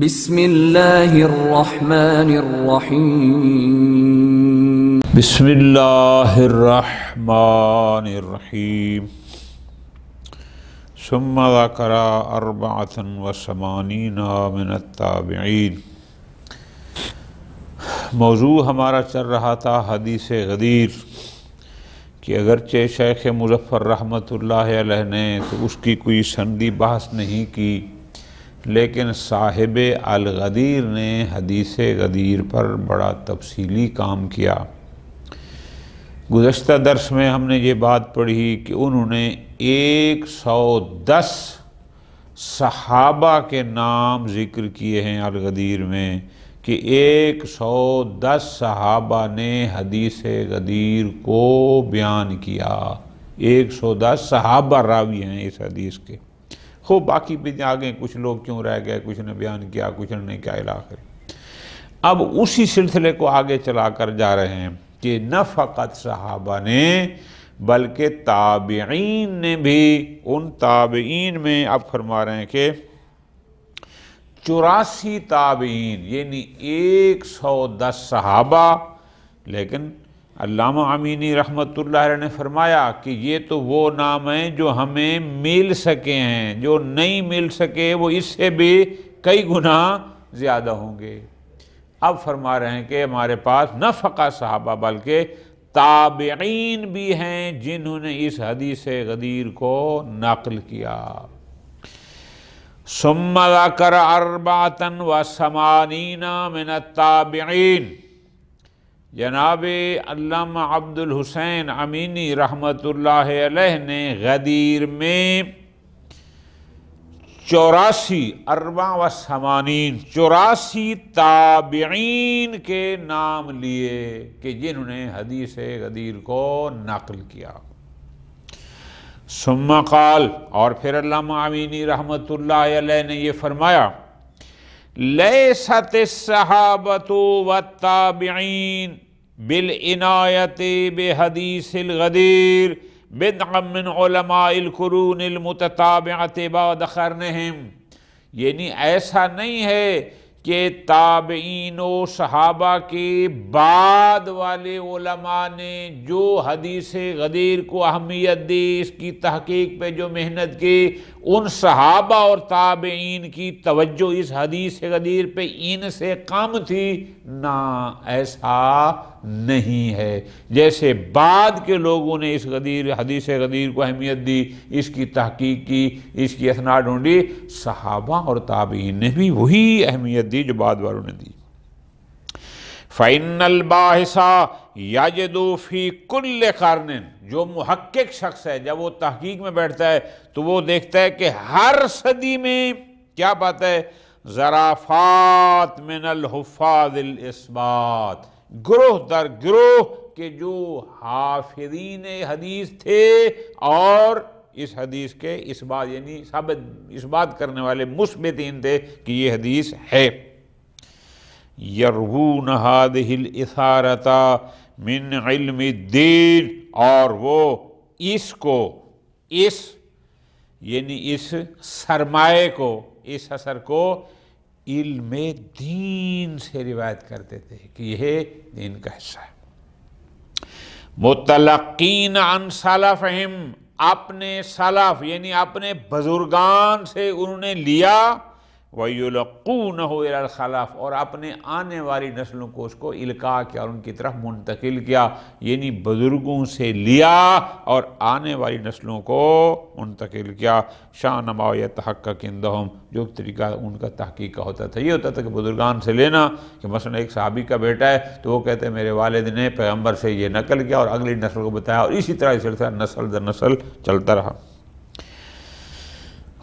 بسم اللہ الرحمن الرحیم بسم اللہ الرحمن الرحیم ثم ذکر 84 من التابعین۔ موضوع ہمارا چل رہا تھا حدیث غدیر کہ اگرچہ شیخ مظفر رحمۃ اللہ علیہ نے تو اس کی کوئی سندی بحث نہیں کی، لیکن صاحب الغدیر نے حدیث غدیر پر بڑا تفصیلی کام کیا۔ گزشتہ درس میں ہم نے یہ بات پڑھی کہ انہوں نے 110 صحابہ کے نام ذکر کیے ہیں الغدیر میں، کہ 110 صحابہ نے حدیث غدیر کو بیان کیا۔ 110 صحابہ راوی ہیں اس حدیث کے۔ خوب باقی بھی آگے کچھ لوگ کیوں رہ گئے، کچھ نے بیان کیا، کچھ نے کیا الاخر۔ اب اسی سلسلے کو آگے چلا کر جا رہے ہیں کہ نہ فقط صحابہ نے بلکہ تابعین نے بھی، ان تابعین میں اب فرما رہے ہیں کہ 84 تابعین یعنی 110 صحابہ۔ لیکن علامہ امینی رحمۃ اللہ علیہ نے فرمایا کہ یہ تو وہ نام ہیں جو ہمیں مل سکے ہیں، جو نہیں مل سکے وہ اس سے بھی کئی گنا زیادہ ہوں گے۔ اب فرما رہے ہیں کہ ہمارے پاس نہ فقط صحابہ بلکہ تابعین بھی ہیں جنہوں نے اس حدیث غدیر کو نقل کیا۔ ثم ذکر 84 من التابعین۔ جناب علامہ عبد الحسین امینی رحمۃ اللہ علیہ نے غدیر میں 84 تابعین کے نام لیے کہ جنہوں نے حدیث غدیر کو نقل کیا۔ ثم قال، اور پھر علامہ امینی رحمۃ اللہ علیہ نے یہ فرمایا، لیست الصحابۃ والتابعین بالعنایۃ بحدیث الغدیر بدعا من علماء القرون المتتابعۃ بعد قرنہم۔ یعنی ایسا نہیں ہے کہ تابعین و صحابہ کے بعد والے علماء نے جو حدیث غدیر کو اہمیت دی، اس کی تحقیق پہ جو محنت کی، ان صحابہ اور تابعین کی توجہ اس حدیث غدیر پہ ان سے کم تھی، نہ ایسا نہیں ہے۔ جیسے بعد کے لوگوں نے اس حدیث غدیر کو اہمیت دی، اس کی تحقیق کی، اس کی اسناد ڈھونڈی، صحابہ اور تابعین نے بھی وہی اہمیت دی جو بعد والوں نے دی۔ فَإِنَّ الْبَاحِثَ يَجِدُ فِي كُلِّ قَرْنٍ، جو محقق شخص ہے جب وہ تحقیق میں بیٹھتا ہے تو وہ دیکھتا ہے کہ ہر صدی میں کیا بات ہے، ظرافات من الحفاظ الاسبات، گروہ در گروہ کے جو حافظین حدیث تھے اور اس حدیث کے اثبات یعنی اثبات کرنے والے مثبتین تھے کہ یہ حدیث ہے۔ یروون ہذہ الاثارۃ من علم الدین، اور وہ اس سرمایہ کو، اس اثر کو علم دین سے روایت کرتے تھے کہ یہ دین کا حصہ ہے۔ متلقین عن سلفہم، اپنے سلف یعنی اپنے بزرگان سے انہوں نے لیا، وَيُلَقُّونَهُ إِلَى الْخَلَفِ، اور اپنے آنے والی نسلوں کو اس کو القاء کیا اور ان کی طرف منتقل کیا، یعنی بزرگوں سے لیا اور آنے والی نسلوں کو منتقل کیا۔ شان ما يتحقق عندهم، جو طریقہ ان کا تحقیق کا ہوتا تھا یہ ہوتا تھا کہ بزرگان سے لینا، کہ مثلا ایک صحابی کا بیٹا ہے تو وہ کہتے ہیں میرے والد نے پیغمبر سے یہ نقل کیا اور اگلی نسل کو بتایا، اور اسی طرح سلسلہ نسل در نسل چلتا رہا۔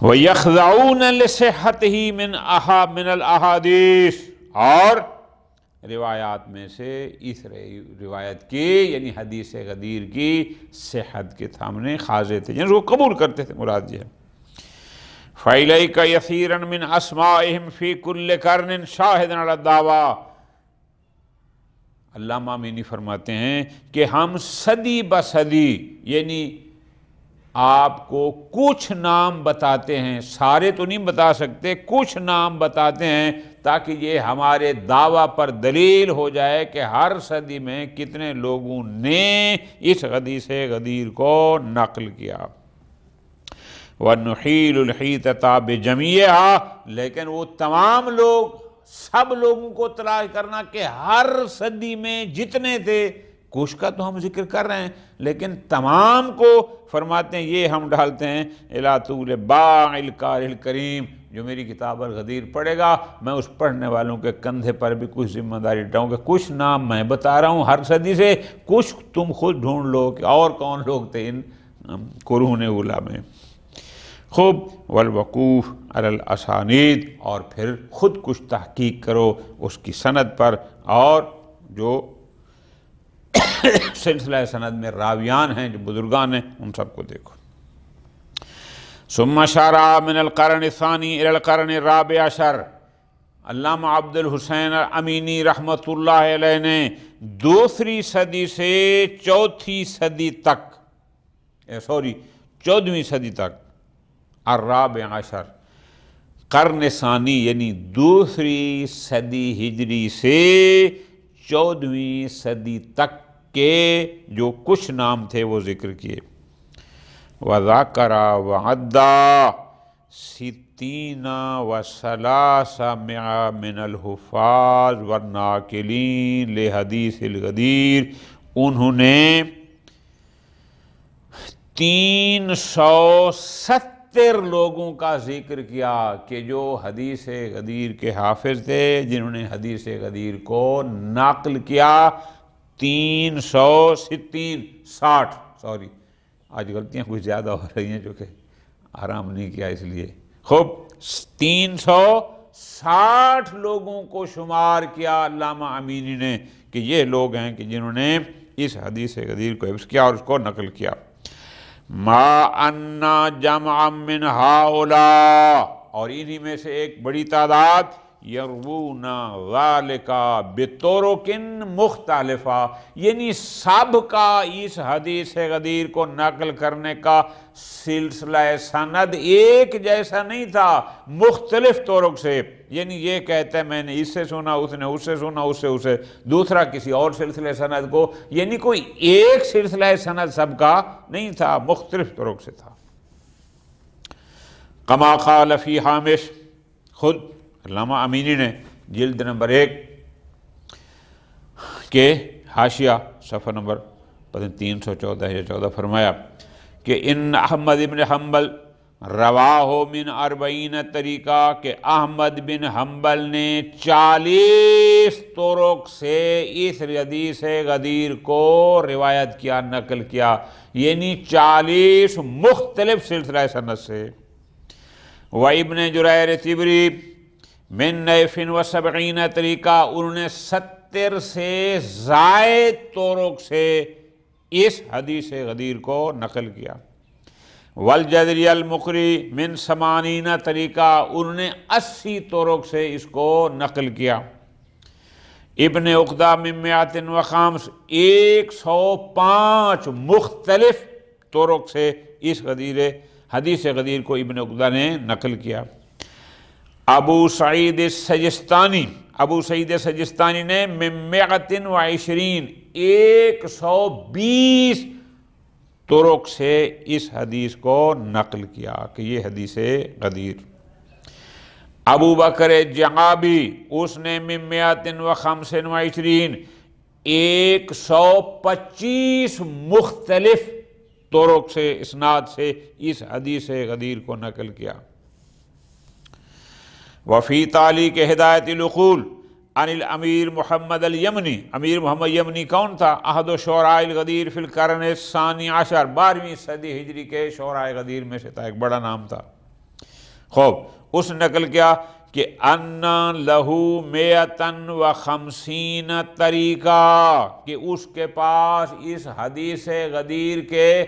وَيَخْضَعُونَ لِصِحَّتِهِ مِنْ الْأَحَادِيثِ، اور روایات میں سے اس روایت کی یعنی حدیث غدیر کی صحت کے سامنے خاضع تھے، یعنی وہ قبول کرتے تھے، مراد یہ ہے۔ فَإِلَيْكَ يَسِيرًا مِنْ أَسْمَائِهِمْ فِي كُلِّ قَرْنٍ شَاهِدًا عَلَى الدَّعْوَى۔ علامہ امینی فرماتے ہیں کہ ہم صدی بصدی یعنی آپ کو کچھ نام بتاتے ہیں، سارے تو نہیں بتا سکتے، کچھ نام بتاتے ہیں تاکہ یہ ہمارے دعویٰ پر دلیل ہو جائے کہ ہر صدی میں کتنے لوگوں نے اس حدیث غدیر کو نقل کیا۔ وَنُحِيلُ الْحِيطَةَ بِجَمِيعِهَا، لیکن وہ تمام لوگ، سب لوگوں کو تلاش کرنا کہ ہر صدی میں جتنے تھے، کچھ کا تو ہم ذکر کر رہے ہیں لیکن تمام کو فرماتے ہیں یہ ہم ڈالتے ہیں اِلَى طُولِ بَاعِ الْقَارِئِ الْكَرِيمِ۔ جو میری کتاب الغدیر پڑھے گا، میں اس پڑھنے والوں کے کندھے پر بھی کچھ ذمہ داری ڈالوں کہ کچھ نام میں بتا رہا ہوں ہر صدی سے، کچھ تم خود ڈھونڈ لو کہ اور کون لوگ تھے ان قرون اولیٰ میں۔ خوب، والوقوف علی الاسانید، اور پھر خود کچھ تحقیق کرو اس کی سند پر، اور جو سلسلہ سند میں راویان ہیں، جو بزرگان ہیں، ان سب کو دیکھو۔ ثم شرع من القرن الثانی الی القرن الرابع عشر، علامہ عبد الحسین امینی رحمۃ اللہ علیہ نے دوسری صدی سے چوتھی صدی تک، چودہویں صدی تک، الرابع عشر، قرن ثانی یعنی دوسری صدی ہجری سے چودہویں صدی تک کے جو کچھ نام تھے وہ ذکر کیے۔ وَذَكَرَ وَعَدَّا 60 و300 من الحفاظ والناقلین لحدیث الغدیر، انہوں نے 370 لوگوں کا ذکر کیا کہ جو حدیث غدیر کے حافظ تھے، جنہوں نے حدیث غدیر کو نقل کیا۔ 60 آج غلطیاں کچھ زیادہ ہو رہی ہیں جو کہ آرام نہیں کیا اس لیے۔ خوب، 360 لوگوں کو شمار کیا علامہ امینی نے کہ یہ لوگ ہیں کہ جنہوں نے اس حدیث غدیر کو حفظ کیا اور اس کو نقل کیا۔ ما انا جمع من ہؤلاء، اور انہی میں سے ایک بڑی تعداد، یروون ذالک بطرق مختلفہ، یعنی سب کا اس حدیث غدیر کو نقل کرنے کا سلسلہ سند ایک جیسا نہیں تھا، مختلف طرق سے، یعنی یہ کہتا ہے میں نے اس سے سنا، اس نے اس سے سنا، اس سے اسے، دوسرا کسی اور سلسلہ سند کو، یعنی کوئی ایک سلسلہ سند سب کا نہیں تھا، مختلف طرق سے تھا۔ کما قال فی حامش، خود علامہ امینی نے جلد نمبر 1 کے حاشیہ صفحہ نمبر 314 یا 14 فرمایا کہ ان احمد بن حنبل رواہ من 40 طریقہ، کہ احمد بن حنبل نے 40 طرق سے اس حدیث غدیر کو روایت کیا، نقل کیا، یعنی 40 مختلف سلسلہ سند سے۔ وابن جریر طبری من 70 طریقہ، انہوں نے 70 سے زائد طرق سے اس حدیث غدیر کو نقل کیا۔ والجدری المقری من 80 طریقہ، انہوں نے 80 طرق سے اس کو نقل کیا۔ ابن عقدہ من 105، 105 مختلف طرق سے اس حدیث غدیر کو ابن عقدہ نے نقل کیا۔ ابو سعید السجستانی، ابو سعید سجستانی نے من 120، 120 طرق سے اس حدیث کو نقل کیا کہ یہ حدیث غدیر۔ ابو بکر جعابی، اس نے من 125، 125 مختلف طرق سے، اسناد سے اس حدیث غدیر کو نقل کیا۔ وفی تعلیق ہدایت العقول عن الامیر محمد الیمنی، امیر محمد یمنی کون تھا؟ احد شعراء الغدیر فی القرن الثانی عشر، 12ویں صدی ہجری کے شعراء غدیر میں سے تھا، ایک بڑا نام تھا۔ خوب، اس نقل کیا کہ ان لہو 150 طریقہ، کہ اس کے پاس اس حدیث غدیر کے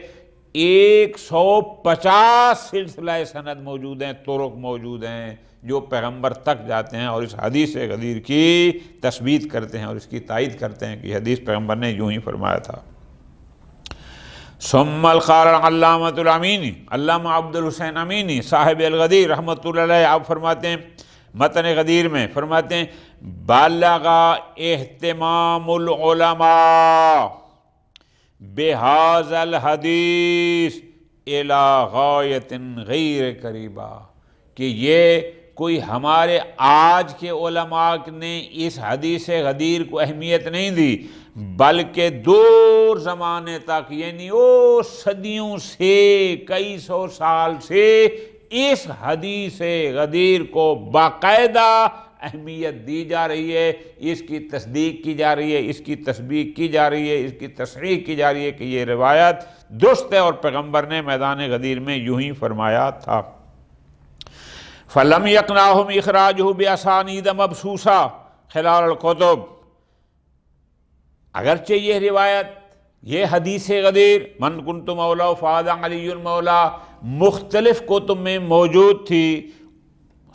150 سلسلہ سند موجود ہیں، طرق موجود ہیں جو پیغمبر تک جاتے ہیں اور اس حدیث غدیر کی تثبیت کرتے ہیں اور اس کی تائید کرتے ہیں کہ حدیث پیغمبر نے یوں ہی فرمایا تھا۔ ثم القال علامۃ الامینی، علامہ عبد الحسین امینی صاحب الغدیر رحمۃ اللہ علیہ، آپ فرماتے ہیں متن غدیر میں فرماتے ہیں بالغ اہتمام العلماء بہذا الحدیث الی غایۃ غیر قریبہ، کہ یہ کوئی ہمارے آج کے علماء نے اس حدیث غدیر کو اہمیت نہیں دی، بلکہ دور زمانے تک، یعنی صدیوں سے، کئی سو سال سے اس حدیث غدیر کو باقاعدہ اہمیت دی جا رہی ہے، اس کی تصدیق کی جا رہی ہے، اس کی تصدیق کی جا رہی ہے، اس کی تصحیح کی جا رہی ہے کہ یہ روایت درست ہے اور پیغمبر نے میدان غدیر میں یوں ہی فرمایا تھا۔ فَلَمْ يَقْنَعْهُمْ إِخْرَاجُهُ بِأَسَانِيدَ مَبْسُوسَةٍ خِلَالَ الْكُتُبِ، اگرچہ یہ روایت، یہ حدیث غدیر من کنت مولا فہذا علی المولا مختلف کتب میں موجود تھی،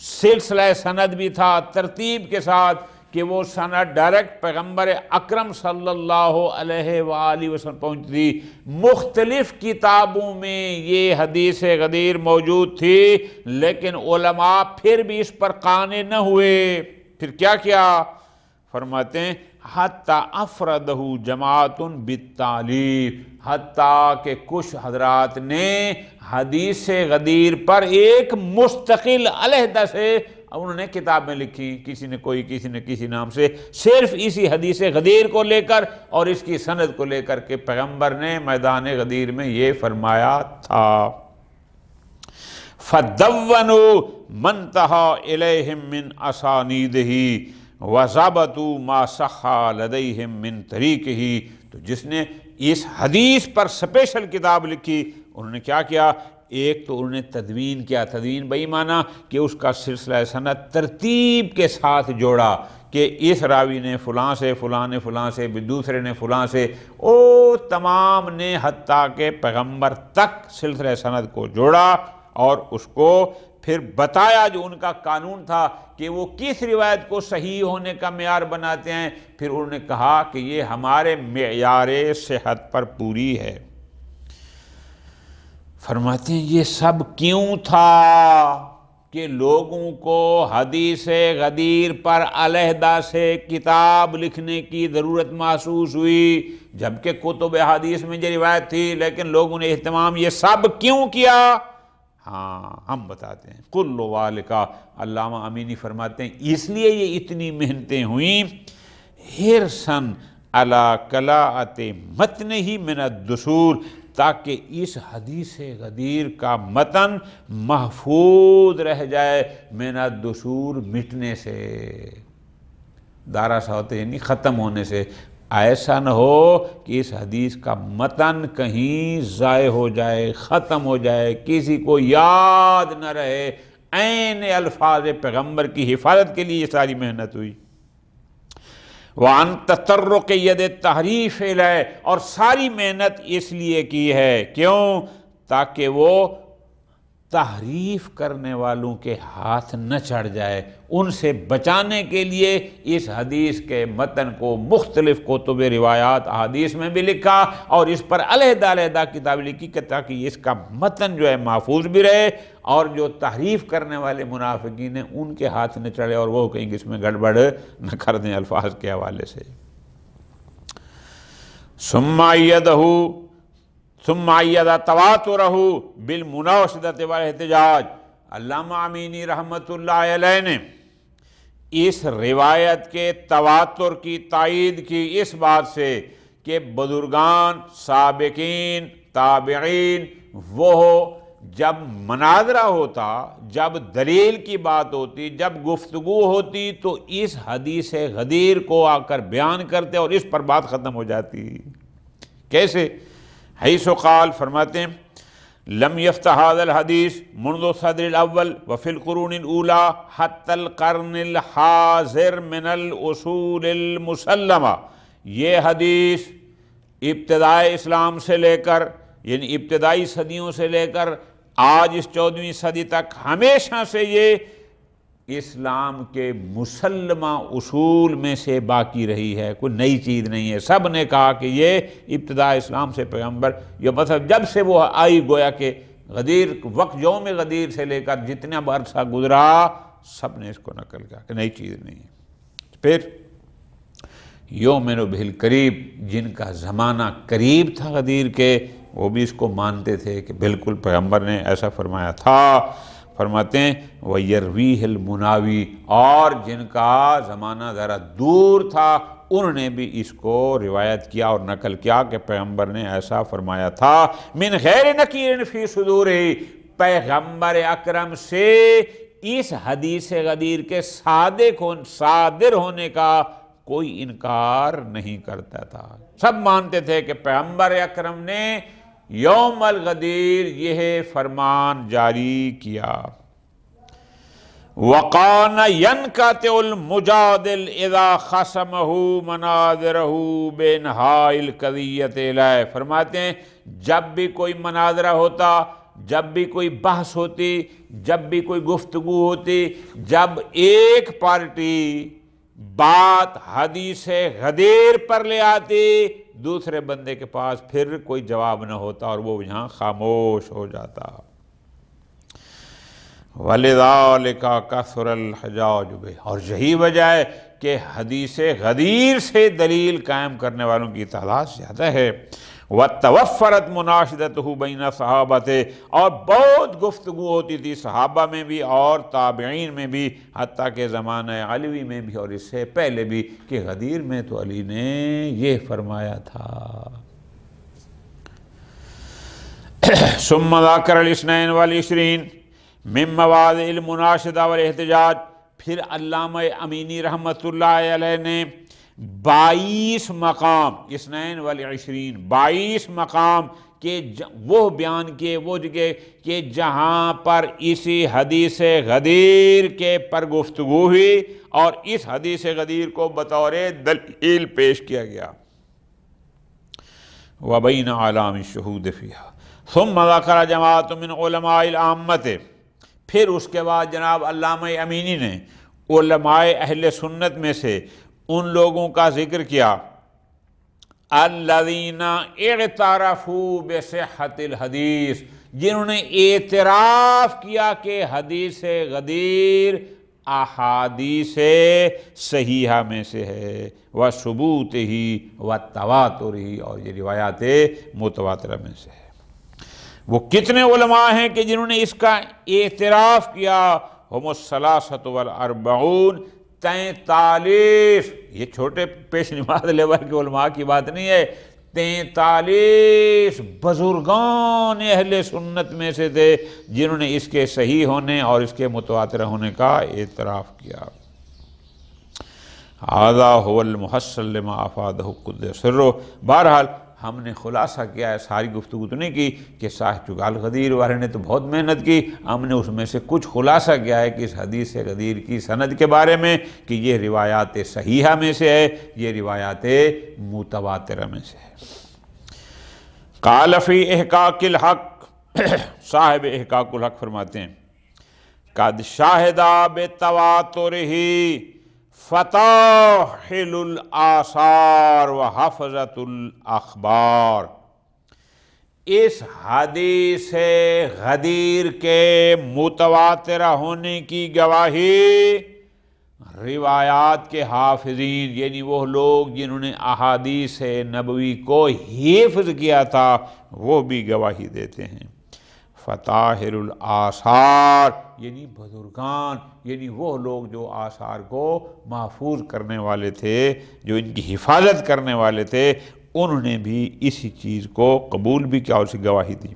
سلسلہ سند بھی تھا ترتیب کے ساتھ کہ وہ سند ڈائریکٹ پیغمبر اکرم صلی اللہ علیہ وآلہ وسلم پہنچتی تھی، مختلف کتابوں میں یہ حدیث غدیر موجود تھی، لیکن علماء پھر بھی اس پر قانع نہ ہوئے۔ پھر کیا کیا؟ فرماتے ہیں حتیٰ افردہ جماعت بالتالیف، حتیٰ کہ کچھ حضرات نے حدیث غدیر پر ایک مستقل علیحدہ سے انہوں نے کتابیں لکھی، کسی نے کوئی، کسی نے کسی نام سے، صرف اسی حدیث غدیر کو لے کر اور اس کی سند کو لے کر کہ پیغمبر نے میدان غدیر میں یہ فرمایا تھا۔ فَدَوَّنُوا مَنْ انْتَهَا إِلَيْهِمْ مِنْ أَسَانِيدِهِ وَضَبَطُوا مَا صَحَّ لَدَيْهِمْ مِنْ طَرِيقِهِ، تو جس نے اس حدیث پر سپیشل کتاب لکھی، انہوں نے کیا کیا؟ ایک تو انہوں نے تدوین کیا، تدوین بئی معنی کہ اس کا سلسلہ سند ترتیب کے ساتھ جوڑا کہ اس راوی نے فلاں سے، فلاں نے فلاں سے، دوسرے نے فلاں سے، تمام نے حتیٰ کہ پیغمبر تک سلسلہ سند کو جوڑا اور اس کو پھر بتایا جو ان کا قانون تھا کہ وہ کس روایت کو صحیح ہونے کا معیار بناتے ہیں۔ پھر انہوں نے کہا کہ یہ ہمارے معیار صحت پر پوری ہے۔ فرماتے ہیں یہ سب کیوں تھا کہ لوگوں کو حدیث غدیر پر علیحدہ سے کتاب لکھنے کی ضرورت محسوس ہوئی، جبکہ کتب حدیث میں یہ روایت تھی، لیکن لوگوں نے اہتمام یہ سب کیوں کیا؟ ہاں ہم بتاتے ہیں۔ کل ذالک، علامہ امینی فرماتے ہیں اس لیے یہ اتنی محنتیں ہوئیں، حرصاً علی قلاءۃ متنہ من الدثور، تاکہ اس حدیث غدیر کا متن محفوظ رہ جائے من الدثور، مٹنے سے، دارا سا ہوتے یعنی ختم ہونے سے۔ ایسا نہ ہو کہ اس حدیث کا متن کہیں ضائع ہو جائے، ختم ہو جائے، کسی کو یاد نہ رہے۔ عین الفاظ پیغمبر کی حفاظت کے لیے یہ ساری محنت ہوئی۔ وَعَن تَطَرُّقِ يَدِ التَّحْرِيفِ إِلَيْهِ، اور ساری محنت اس لیے کی ہے، کیوں؟ تاکہ وہ تحریف کرنے والوں کے ہاتھ نہ چڑھ جائے، ان سے بچانے کے لیے اس حدیث کے متن کو مختلف کتب روایات احادیث میں بھی لکھا اور اس پر علیحدہ علیحدہ کتاب لکھی کہ تاکہ اس کا متن جو ہے محفوظ بھی رہے اور جو تحریف کرنے والے منافقین ہیں ان کے ہاتھ نہ چڑھے اور وہ کہیں اس میں گڑبڑ نہ کر دیں الفاظ کے حوالے سے۔ ثم عید تواترہ بالمناشدۃ والاحتجاج، علامہ امینی رحمۃ اللہ علیہ نے اس روایت کے تواتر کی تائید کی اس بات سے کہ بزرگان، سابقین، تابعین، وہ جب مناظرہ ہوتا، جب دلیل کی بات ہوتی، جب گفتگو ہوتی تو اس حدیث غدیر کو آ کر بیان کرتے اور اس پر بات ختم ہو جاتی۔ کیسے؟ حیث قال، فرماتے ہیں لم یفتح هذا الحدیث منذ صدر الاول وفی القرون الاولی حتی القرن الحاضر من الاصول المسلمہ، یہ حدیث ابتدائی اسلام سے لے کر، یعنی ابتدائی صدیوں سے لے کر آج اس 14ویں صدی تک ہمیشہ سے یہ اسلام کے مسلمہ اصول میں سے باقی رہی ہے، کوئی نئی چیز نہیں ہے۔ سب نے کہا کہ یہ ابتدا اسلام سے پیغمبر، یہ مطلب جب سے وہ آئی، گویا کہ غدیر وقت یوم غدیر سے لے کر جتنا عرصہ گزرا سب نے اس کو نقل کیا کہ نئی چیز نہیں ہے۔ پھر یومن بہل قریب، جن کا زمانہ قریب تھا غدیر کے، وہ بھی اس کو مانتے تھے کہ بالکل پیغمبر نے ایسا فرمایا تھا۔ فرماتے ہیں وَيَرْوِيهِ الْمُنَاوِي، اور جن کا زمانہ ذرا دور تھا انہوں نے بھی اس کو روایت کیا اور نقل کیا کہ پیغمبر نے ایسا فرمایا تھا۔ من غیر نکیر فی صدور، پیغمبر اکرم سے اس حدیث غدیر کے صادر ہونے کا کوئی انکار نہیں کرتا تھا۔ سب مانتے تھے کہ پیغمبر اکرم نے یوم الغدیر یہ فرمان جاری کیا۔ وَقَانَ يَنْقَطِعُ الْمُجَادِلُ إِذَا خَصَمَهُ مَنَاظِرَهُ بِإِنْهَاءِ الْقَضِيَّةِ إِلَيْهِ، فرماتے ہیں جب بھی کوئی مناظرہ ہوتا، جب بھی کوئی بحث ہوتی، جب بھی کوئی گفتگو ہوتی، جب ایک پارٹی بات حدیث غدیر پر لے آتی، دوسرے بندے کے پاس پھر کوئی جواب نہ ہوتا اور وہ یہاں خاموش ہو جاتا۔ وَلِذَالِكَ كَثُرَ الْحِجَاجُ بِهِ، اور یہی وجہ ہے کہ حدیث غدیر سے دلیل قائم کرنے والوں کی تعداد زیادہ ہے۔ وَتَوَفَّرَتْ مُنَاشِدَتُهُ بَيْنَ صَحَابَتِهِ، اور بہت گفتگو ہوتی تھی صحابہ میں بھی اور تابعین میں بھی، حتیٰ کہ زمانہ علیوی میں بھی اور اس سے پہلے بھی، کہ غدیر میں تو علی نے یہ فرمایا تھا۔ ثُمَّ ذَكَرَ الْاثْنَيْنِ وَالْعِشْرِينَ مِن مَوَاضِعِ الْمُنَاشِدَةِ وَالْاحْتِجَاجِ، پھر علامہ امینی رحمۃ اللہ علیہ نے 22 مقام، 22 مقام کہ وہ بیان کیے، وہ جگہ کہ جہاں پر اسی حدیث غدیر کے پر گفتگو ہوئی اور اس حدیث غدیر کو بطور دلیل پیش کیا گیا۔ وَبَيْنَ عَلَامِ الشُّهُودِ فِيهَا ثُمَّ ذَكَرَ جَمَاعَةٌ مِّنْ عُلَمَاءِ الْعَامَّةِ، پھر اس کے بعد جناب علامہ امینی نے علماء اہل سنت میں سے ان لوگوں کا ذکر کیا الذین اعترفوا بصحت الحدیث، جنہوں نے اعتراف کیا کہ حدیث غدیر احادیث صحیحہ میں سے ہے، وثبوتہ وتواترہ، اور یہ روایات متواترہ میں سے ہے۔ وہ کتنے علماء ہیں کہ جنہوں نے اس کا اعتراف کیا؟ ہم الثلاثۃ والاربعون، 43، یہ چھوٹے پیش نماز لیول کے علماء کی بات نہیں ہے، 43 بزرگان اہل سنت میں سے تھے جنہوں نے اس کے صحیح ہونے اور اس کے متواتر ہونے کا اعتراف کیا۔ ھذا ھو المحصل لما افادہ قدس سرہ، بہرحال ہم نے خلاصہ کیا ہے، ساری گفتگو تو نہیں کی کہ صاحب چغال غدیر والے نے تو بہت محنت کی، ہم نے اس میں سے کچھ خلاصہ کیا ہے کہ اس حدیث غدیر کی سند کے بارے میں کہ یہ روایات صحیحہ میں سے ہے، یہ روایات متواترہ میں سے ہے۔ قال فی احقاق الحق، صاحب احقاق الحق فرماتے ہیں قد شاہدہ بتواترہ فتاحل الآثار و حفظت الاخبار، اس حدیث غدیر کے متواترہ ہونے کی گواہی روایات کے حافظین، یعنی وہ لوگ جنہوں نے احادیث نبوی کو حفظ کیا تھا، وہ بھی گواہی دیتے ہیں۔ فتاحل الآثار یعنی بزرگان، یعنی وہ لوگ جو آثار کو محفوظ کرنے والے تھے، جو ان کی حفاظت کرنے والے تھے، انہوں نے بھی اسی چیز کو قبول بھی کیا اور اسی گواہی دی۔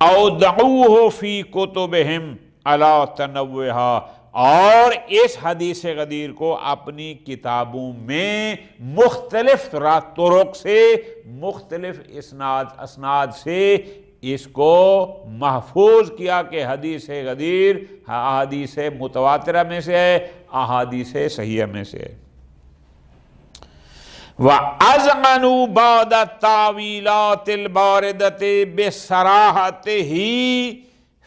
اودعوہ فی کتبہم علی تنوعہا، اور اس حدیث غدیر کو اپنی کتابوں میں مختلف طرق سے، مختلف اسناد سے اس کو محفوظ کیا کہ حدیث غدیر احادیث متواترہ میں سے ہے، احادیث صحیحہ میں سے ہے۔ وَأَزْمَنُوا بَعْدَ التَّعْوِيلَاتِ الْبَارِدَةِ بِصَرَاحَتِهِ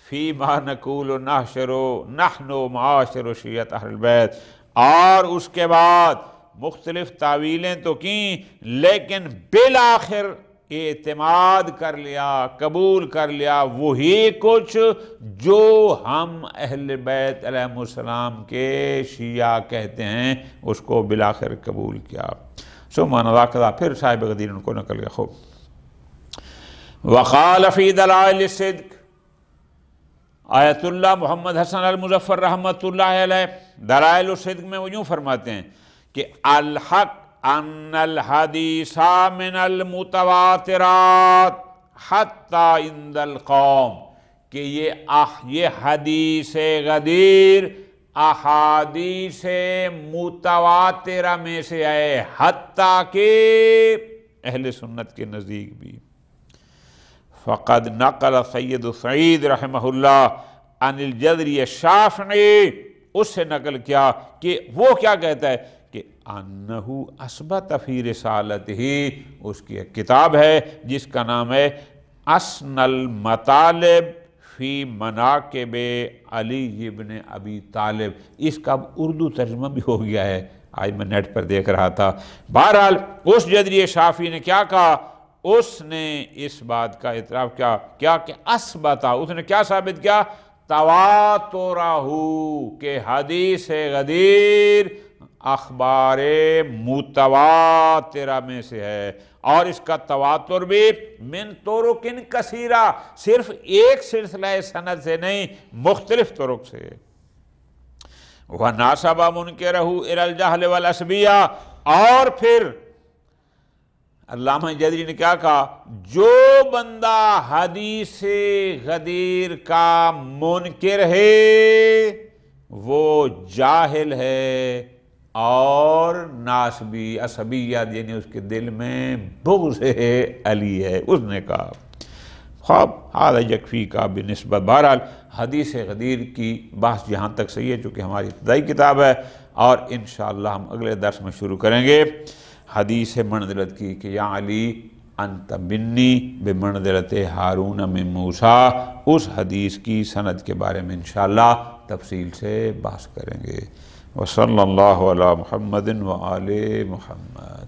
فیما نقول نحشر نحن معاشر شیعۃ اہل البیت، اور اس کے بعد مختلف تعویلیں تو کیں لیکن بالآخر اعتماد کر لیا، قبول کر لیا وہی کچھ جو ہم اہل بیت علیہ السلام کے شیعہ کہتے ہیں، اس کو بالآخر قبول کیا۔ ثم نذاکرہ، پھر صاحب غدیر ان کو نقل گیا۔ خوب وقال فی دلائل الصدق، آیت اللہ محمد حسن المظفر رحمۃ اللہ علیہ دلائل الصدق میں وہ یوں فرماتے ہیں کہ الحق ان الحدیث من المتواترات حتی عند القوم، کہ یہ حدیث غدیر احادیث متواترہ میں سے ہے، حتیٰ کہ اہل سنت کے نزدیک بھی۔ فقد نقل سید سعید رحمہ اللہ عن الجذری الشافعی، اس سے نقل کیا کہ وہ کیا کہتا ہے کہ انہو اثبت فی رسالتہ، اس کی ایک کتاب ہے جس کا نام ہے اسن المطالب فی مناقب علی ابن ابی طالب، اس کا اردو ترجمہ بھی ہو گیا ہے، آج میں نیٹ پر دیکھ رہا تھا۔ بہرحال اس جذری شافعی نے کیا کہا، اس نے اس بات کا اعتراف کیا کہ اثبتا، اس نے کیا ثابت کیا، تواترہ، کہ حدیث غدیر اخبار متواترہ میں سے ہے، اور اس کا تواتر بھی من طرق کثیرہ، صرف ایک سلسلہ سند سے نہیں، مختلف طرق سے۔ وَنَاسَبَ مُنْكِرَهُ إِلَى الْجَهْلِ وَالْأَسْبِيَّةِ، اور پھر علامہ جذری نے کیا کہا، جو بندہ حدیث غدیر کا منکر ہے وہ جاہل ہے اور ناسبی، عصبیت یعنی اس کے دل میں بغض علی ہے، اس نے کہا۔ خواب ہذا یکفی کا بنسبت، بہرحال حدیث غدیر کی بحث جہاں تک صحیح ہے چونکہ ہماری ابتدائی کتاب ہے، اور انشاءاللہ ہم اگلے درس میں شروع کریں گے حدیث منزلت کی کہ یا علی انت منی بمنزلت ہارون من موسیٰ، اس حدیث کی سند کے بارے میں انشاءاللہ تفصیل سے بحث کریں گے۔ وصلی اللہ علی محمد وآل محمد۔